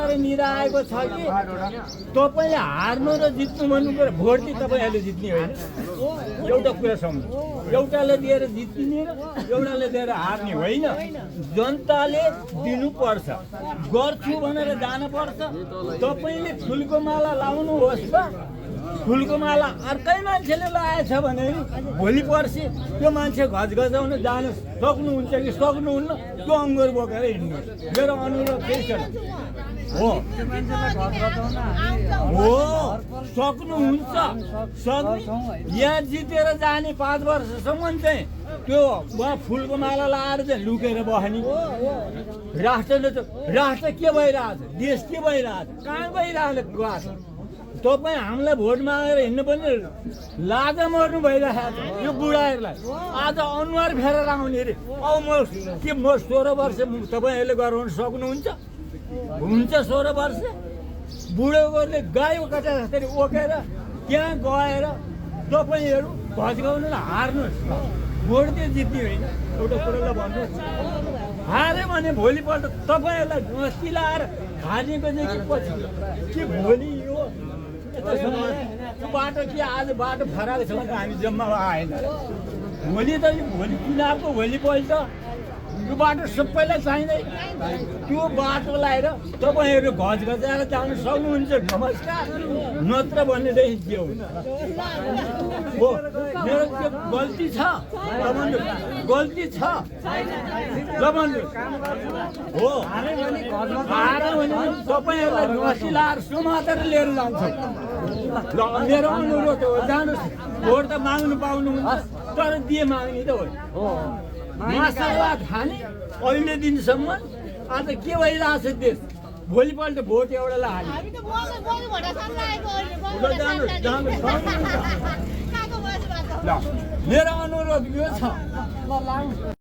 गरेर निराएको छ कि तपाईले हार्नु र जित्नु भन्नु पर्यो। भोट चाहिँ तपाईहरुले जित्ने होइन। एउटा कुरा सम्झनु, एउटाले दिएर जित्ने र एउटाले दिएर हार्ने होइन। जनताले दिनुपर्छ, गर्छु भनेर जानुपर्छ। तपाईले फुलको माला लाउनुहोस् बा, फुलको माला अर्कै मान्छेले लगाएछ भने भोलि पर्सि त्यो मान्छे घचघचाउन जानु सक्नुहुन्छ कि सक्नुहुन्न, त्यो अङ्गुर बोकेर हिँड्नुहोस्। मेरो अनुरोध त्यही छ। हो सक्नुहुन्छ। यहाँ जितेर जाने 5 वर्षसम्म चाहिँ त्यो उहाँ फुलको माला लगाएर चाहिँ लुकेर बस्ने। राष्ट्र के भइरहेछ, देश के भइरहेछ, कहाँ गइरहेको छ। तपाईँ हामीलाई भोट मागेर हिँड्नु पनि लाज मर्नु भइरहेको छ यो बुढाहरूलाई। आज अनुहार फेरेर आउने रे। म 16 वर्ष तपाईँहरूले गराउन सक्नुहुन्छ? हुन्छ 16 वर्ष बुढोहरूले गाई कटा जसरी ओकेर त्यहाँ गएर तपाईँहरू भजगाउन हार्नुहोस्। भोट चाहिँ जित्ने होइन। एउटा कुरोलाई भन्नुहोस्, हार्यो भने भोलिपल्ट तपाईँहरूलाई गस्ती लाएर हार्नेको चाहिँ पछि के भोलि यो त्यो बाटो कि आज बाटो फराएको छ भने हामी जम्मा आएन। भोलि चुनावको भोलिपल्ट यो बाटो सबैलाई चाहिँदैन। त्यो बाटो लगाएर तपाईँहरू घचघचाएर जान सक्नुहुन्छ। नमस्कार नत्र भनेदेखि के हुन्छ? हो मेरो त्यो गल्ती छ, गल्ती छ हो। हार्यो भने तपाईँहरूलाई घसी लाएर समातेर लिएर जान्छ। ल मेरो अनुरोध हो, जानुहोस्। भोट त माग्नु पाउनुहुन्छ, तर दिए माग्ने त हो। मसला खाने अहिले दिनसम्म आज के भइरहेछ देश। भोलिपल्ट भोट एउटालाई हाल्ने। मेरो अनुरोध यो छ।